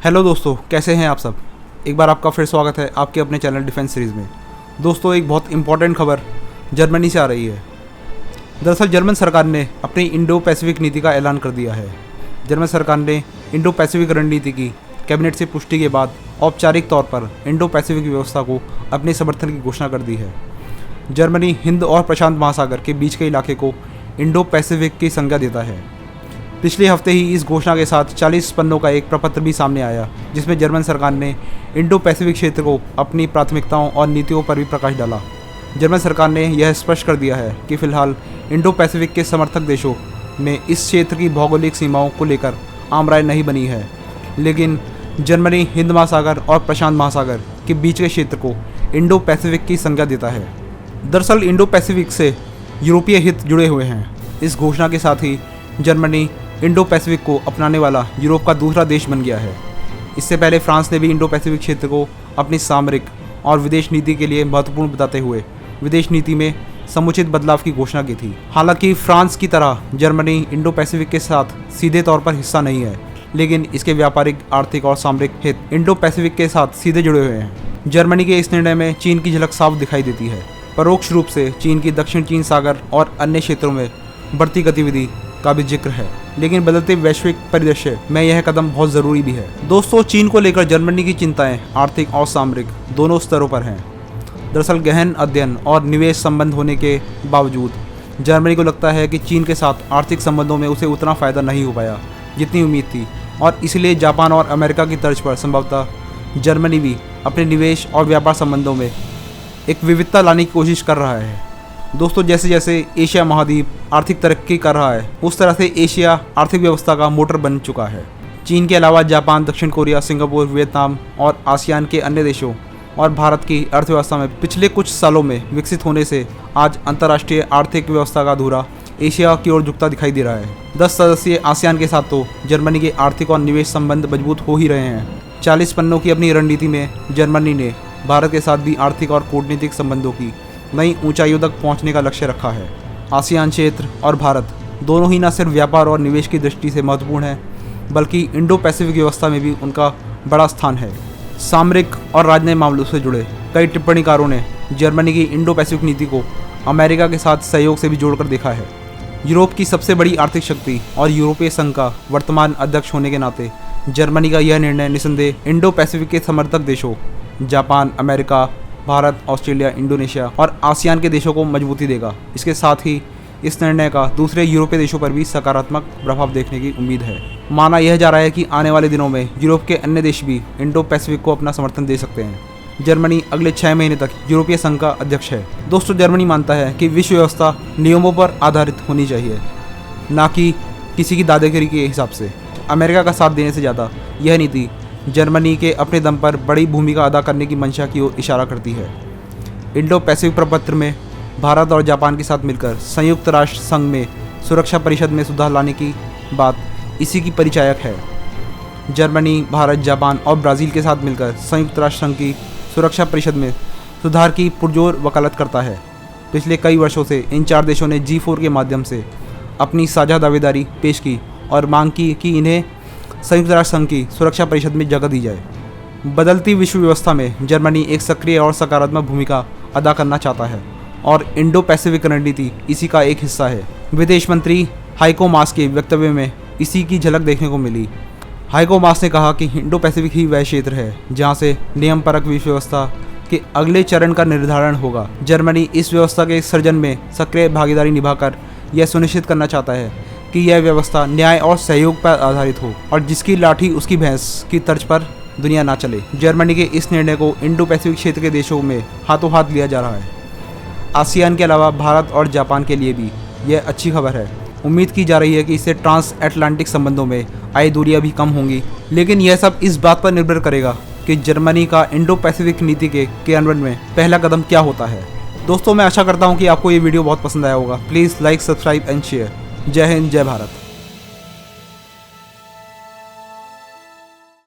Hello दोस्तों, कैसे हैं आप सब। एक बार आपका फिर स्वागत है आपके अपने चैनल डिफेंस सीरीज़ में। दोस्तों, एक बहुत इंपॉर्टेंट खबर जर्मनी से आ रही है। दरअसल जर्मन सरकार ने अपनी इंडो पैसिफिक नीति का ऐलान कर दिया है। जर्मन सरकार ने इंडो पैसिफिक रणनीति की कैबिनेट से पुष्टि के बाद औपचारिक तौर पर इंडो पैसिफिक व्यवस्था को अपने समर्थन की घोषणा कर दी है। जर्मनी हिंद और प्रशांत महासागर के बीच के इलाके को इंडो पैसिफिक की संज्ञा देता है। पिछले हफ्ते ही इस घोषणा के साथ 40 पन्नों का एक प्रपत्र भी सामने आया, जिसमें जर्मन सरकार ने इंडो पैसिफिक क्षेत्र को अपनी प्राथमिकताओं और नीतियों पर भी प्रकाश डाला। जर्मन सरकार ने यह स्पष्ट कर दिया है कि फिलहाल इंडो पैसिफिक के समर्थक देशों में इस क्षेत्र की भौगोलिक सीमाओं को लेकर आम राय नहीं बनी है, लेकिन जर्मनी हिंद महासागर और प्रशांत महासागर के बीच के क्षेत्र को इंडो पैसिफिक की संज्ञा देता है। दरअसल इंडो पैसिफिक से यूरोपीय हित जुड़े हुए हैं। इस घोषणा के साथ ही जर्मनी इंडो पैसिफिक को अपनाने वाला यूरोप का दूसरा देश बन गया है। इससे पहले फ्रांस ने भी इंडो पैसिफिक क्षेत्र को अपनी सामरिक और विदेश नीति के लिए महत्वपूर्ण बताते हुए विदेश नीति में समुचित बदलाव की घोषणा की थी। हालांकि फ्रांस की तरह जर्मनी इंडो पैसिफिक के साथ सीधे तौर पर हिस्सा नहीं है, लेकिन इसके व्यापारिक, आर्थिक और सामरिक हित इंडो पैसिफिक के साथ सीधे जुड़े हुए हैं। जर्मनी के इस निर्णय में चीन की झलक साफ दिखाई देती है। परोक्ष रूप से चीन की दक्षिण चीन सागर और अन्य क्षेत्रों में बढ़ती गतिविधि का भी जिक्र है, लेकिन बदलते वैश्विक परिदृश्य में यह कदम बहुत ज़रूरी भी है। दोस्तों, चीन को लेकर जर्मनी की चिंताएं आर्थिक और सामरिक दोनों स्तरों पर हैं। दरअसल गहन अध्ययन और निवेश संबंध होने के बावजूद जर्मनी को लगता है कि चीन के साथ आर्थिक संबंधों में उसे उतना फ़ायदा नहीं हो पाया जितनी उम्मीद थी, और इसलिए जापान और अमेरिका की तर्ज पर संभवतः जर्मनी भी अपने निवेश और व्यापार संबंधों में एक विविधता लाने की कोशिश कर रहा है। दोस्तों, जैसे जैसे एशिया महाद्वीप आर्थिक तरक्की कर रहा है, उस तरह से एशिया आर्थिक व्यवस्था का मोटर बन चुका है। चीन के अलावा जापान, दक्षिण कोरिया, सिंगापुर, वियतनाम और आसियान के अन्य देशों और भारत की अर्थव्यवस्था में पिछले कुछ सालों में विकसित होने से आज अंतर्राष्ट्रीय आर्थिक व्यवस्था का धुरा एशिया की ओर झुकता दिखाई दे रहा है। 10 सदस्यीय आसियान के साथ तो जर्मनी के आर्थिक और निवेश संबंध मजबूत हो ही रहे हैं। 40 पन्नों की अपनी रणनीति में जर्मनी ने भारत के साथ भी आर्थिक और कूटनीतिक संबंधों की नई ऊंचाइयों तक पहुंचने का लक्ष्य रखा है। आसियान क्षेत्र और भारत दोनों ही न सिर्फ व्यापार और निवेश की दृष्टि से महत्वपूर्ण है, बल्कि इंडो पैसिफिक व्यवस्था में भी उनका बड़ा स्थान है। सामरिक और राजनयिक मामलों से जुड़े कई टिप्पणीकारों ने जर्मनी की इंडो पैसिफिक नीति को अमेरिका के साथ सहयोग से भी जोड़कर देखा है। यूरोप की सबसे बड़ी आर्थिक शक्ति और यूरोपीय संघ का वर्तमान अध्यक्ष होने के नाते जर्मनी का यह निर्णय निस्संदेह इंडो पैसिफिक के समर्थक देशों Japan, America, Bharat, Australia, Indonesia और आसियान के देशों को मजबूती देगा। इसके साथ ही इस निर्णय का दूसरे यूरोपीय देशों पर भी सकारात्मक प्रभाव देखने की उम्मीद है। माना यह जा रहा है कि आने वाले दिनों में यूरोप के अन्य देश भी इंडो पैसिफिक को अपना समर्थन दे सकते हैं। जर्मनी अगले 6 महीने तक यूरोपीय संघ का अध्यक्ष है। दोस्तों, जर्मनी मानता है कि विश्व व्यवस्था नियमों पर आधारित होनी चाहिए, न कि किसी की दादागिरी के हिसाब से। अमेरिका का साथ देने से ज़्यादा यह नीति जर्मनी के अपने दम पर बड़ी भूमिका अदा करने की मंशा की ओर इशारा करती है। इंडो पैसिफिक प्रपत्र में भारत और जापान के साथ मिलकर संयुक्त राष्ट्र संघ में सुरक्षा परिषद में सुधार लाने की बात इसी की परिचायक है। जर्मनी, भारत, जापान और ब्राज़ील के साथ मिलकर संयुक्त राष्ट्र संघ की सुरक्षा परिषद में सुधार की पुरजोर वकालत करता है। पिछले कई वर्षों से इन 4 देशों ने G4 के माध्यम से अपनी साझा दावेदारी पेश की और मांग की कि इन्हें संयुक्त राष्ट्र संघ की सुरक्षा परिषद में जगह दी जाए। बदलती विश्व व्यवस्था में जर्मनी एक सक्रिय और सकारात्मक भूमिका अदा करना चाहता है और इंडो पैसिफिक रणनीति इसी का एक हिस्सा है। विदेश मंत्री हाइको मास के वक्तव्य में इसी की झलक देखने को मिली। हाइको मास ने कहा कि इंडो पैसिफिक ही वह क्षेत्र है जहां से नियमपरक विश्व व्यवस्था के अगले चरण का निर्धारण होगा। जर्मनी इस व्यवस्था के सृजन में सक्रिय भागीदारी निभाकर यह सुनिश्चित करना चाहता है कि यह व्यवस्था न्याय और सहयोग पर आधारित हो और जिसकी लाठी उसकी भैंस की तर्ज पर दुनिया ना चले। जर्मनी के इस निर्णय को इंडो पैसिफिक क्षेत्र के देशों में हाथों हाथ लिया जा रहा है। आसियान के अलावा भारत और जापान के लिए भी यह अच्छी खबर है। उम्मीद की जा रही है कि इससे ट्रांस अटलांटिक संबंधों में आई दूरियां भी कम होंगी, लेकिन यह सब इस बात पर निर्भर करेगा कि जर्मनी का इंडो पैसिफिक नीति के क्रियान्वयन में पहला कदम क्या होता है। दोस्तों, मैं आशा करता हूँ कि आपको ये वीडियो बहुत पसंद आया होगा। Please like, subscribe and share. जय हिंद, जय भारत।